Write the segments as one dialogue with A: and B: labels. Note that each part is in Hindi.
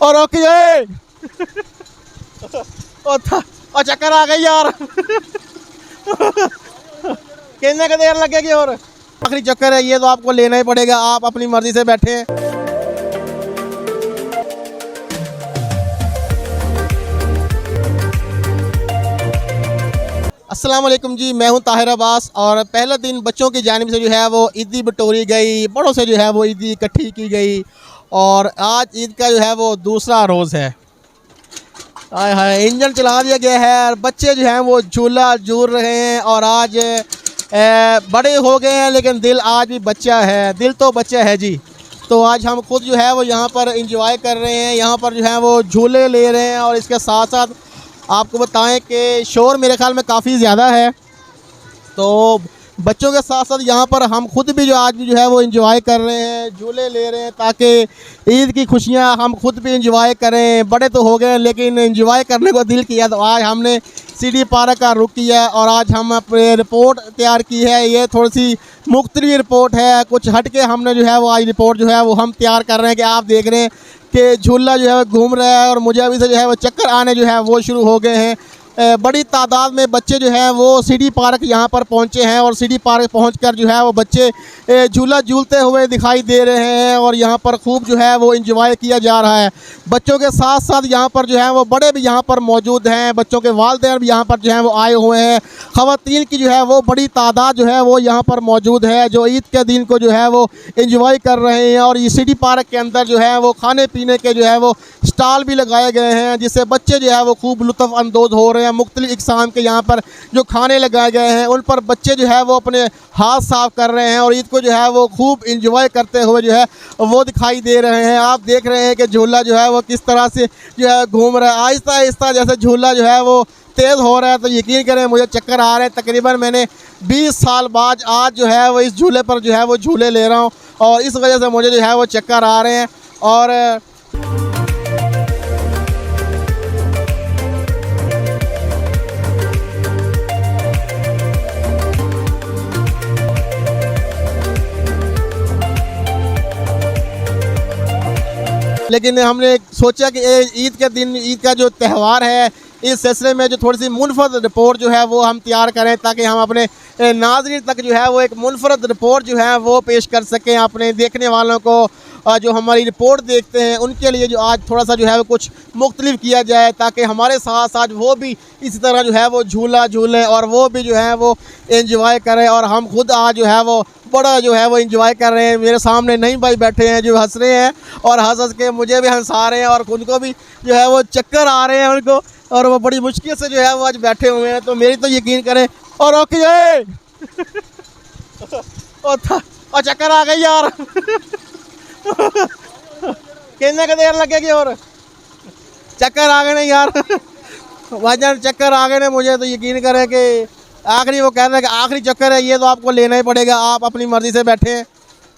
A: और ओके और चक्कर आ गई यार कितने का देर लगेगी और आखिरी चक्कर है ये तो आपको लेना ही पड़ेगा। आप अपनी मर्जी से बैठे हैं। अस्सलाम वालेकुम जी, मैं हूं ताहिर अब्बास। और पहला दिन बच्चों की जानिब से जो है वो ईदी बटोरी गई, बड़ों से जो है वो ईदी इकट्ठी की गई और आज ईद का जो है वो दूसरा रोज़ है। हाय हाय, इंजन चला दिया गया है और बच्चे जो हैं वो झूला झूल रहे हैं। और आज बड़े हो गए हैं लेकिन दिल आज भी बच्चा है, दिल तो बच्चा है जी। तो आज हम खुद जो है वो यहाँ पर इंजॉय कर रहे हैं, यहाँ पर जो है वो झूले ले रहे हैं। और इसके साथ साथ आपको बताएं कि शोर मेरे ख्याल में काफ़ी ज़्यादा है, तो बच्चों के साथ साथ यहाँ पर हम खुद भी जो आज भी जो है वो इंजॉय कर रहे हैं, झूले ले रहे हैं ताकि ईद की खुशियाँ हम खुद भी इंजॉय करें। बड़े तो हो गए लेकिन इंजॉय करने को दिल किया, तो आज हमने सिटी पार्क का रुख किया और आज हम अपनी रिपोर्ट तैयार की है। ये थोड़ी सी मुख्तलिफ रिपोर्ट है, कुछ हट के हमने जो है वो आज रिपोर्ट जो है वो हम तैयार कर रहे हैं कि आप देख रहे हैं कि झूला जो है वो घूम रहा है और मुझे अभी से जो है वो चक्कर आने जो है वो शुरू हो गए हैं। बड़ी तादाद में बच्चे जो हैं वो सिटी पार्क यहाँ पर पहुँचे हैं और सिटी पार्क पहुँचकर जो है वो बच्चे झूला झूलते हुए दिखाई दे रहे हैं और यहाँ पर खूब जो है वो एंजॉय किया जा रहा है। बच्चों के साथ साथ यहाँ पर जो है वो बड़े भी यहाँ पर मौजूद हैं, बच्चों के वालिदैन भी यहाँ पर जो है वो आए हुए हैं। ख़वातीन की जो है वो बड़ी तादाद जो है वो यहाँ पर मौजूद है जो ईद के दिन को जो है वो एंजॉय कर रहे हैं। और ये सिटी पार्क के अंदर जो है वो खाने पीने के जो है वो स्टॉल भी लगाए गए हैं जिससे बच्चे जो है वो खूब लुत्फ़ अंदोज़ हो रहे हैं। मुख्तलिफ इक़साम के यहाँ पर जो खाने लगाए गए हैं उन पर बच्चे जो है वो अपने हाथ साफ़ कर रहे हैं और ईद को जो है वो खूब इंजॉय करते हुए जो है वो दिखाई दे रहे हैं। आप देख रहे हैं कि झूला जो है वो किस तरह से जो है घूम रहा है, आहिस्ता आहिस्ता जैसे झूला जो है वो तेज़ हो रहा है। तो यकीन करें मुझे चक्कर आ रहे हैं। तकरीबन मैंने 20 साल बाद आज जो है वो इस झूले पर जो है वो झूले ले रहा हूँ और इस वजह से मुझे जो है वो चक्कर आ रहे हैं। और लेकिन हमने सोचा कि ईद के दिन, ईद का जो त्यौहार है, इस सिलसिले में जो थोड़ी सी मुनफरद रिपोर्ट जो है वो हम तैयार करें ताकि हम अपने नाज़रीन तक जो है वो एक मुनफरद रिपोर्ट जो है वो पेश कर सकें। अपने देखने वालों को जो हमारी रिपोर्ट देखते हैं उनके लिए जो आज थोड़ा सा जो है वो कुछ मुख्तलिफ किया जाए ताकि हमारे साथ साथ वो भी इसी तरह जो है वो झूला झूलें और वो भी जो है वो एंजॉय करें। और हम खुद आज जो है वो बड़ा जो है वो एंजॉय कर रहे हैं। मेरे सामने नई भाई बैठे हैं जो हंस रहे हैं और हंस हंस के मुझे भी हंसा रहे हैं और उनको भी जो है वो चक्कर आ रहे हैं उनको, और वो बड़ी मुश्किल से जो है वो आज बैठे हुए हैं। तो मेरी तो यकीन करें और ओके और चक्कर आ गई यार कितने का देर लगेगी और चक्कर आ गए नहीं यार भाईजान, चक्कर आ गए ने मुझे। तो यकीन करें कि आखिरी वो कह रहे हैं कि आखिरी चक्कर है ये तो आपको लेना ही पड़ेगा। आप अपनी मर्ज़ी से बैठे हैं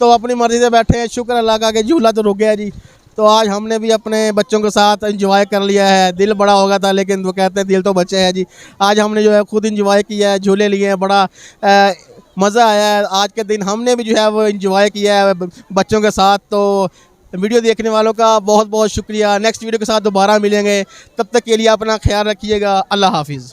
A: तो अपनी मर्ज़ी से बैठे हैं। शुक्र अल्लाह का कि झूला तो रुक गया जी। तो आज हमने भी अपने बच्चों के साथ इंजॉय कर लिया है। दिल बड़ा हो गया था लेकिन वो कहते हैं दिल तो बच्चे है जी। आज हमने जो है खुद इंजॉय किया है, झूले लिए हैं, बड़ा मज़ा आया है। आज के दिन हमने भी जो है वो इंजॉय किया है बच्चों के साथ। तो वीडियो देखने वालों का बहुत बहुत शुक्रिया। नेक्स्ट वीडियो के साथ दोबारा मिलेंगे, तब तक के लिए अपना ख्याल रखिएगा। अल्लाह हाफिज़।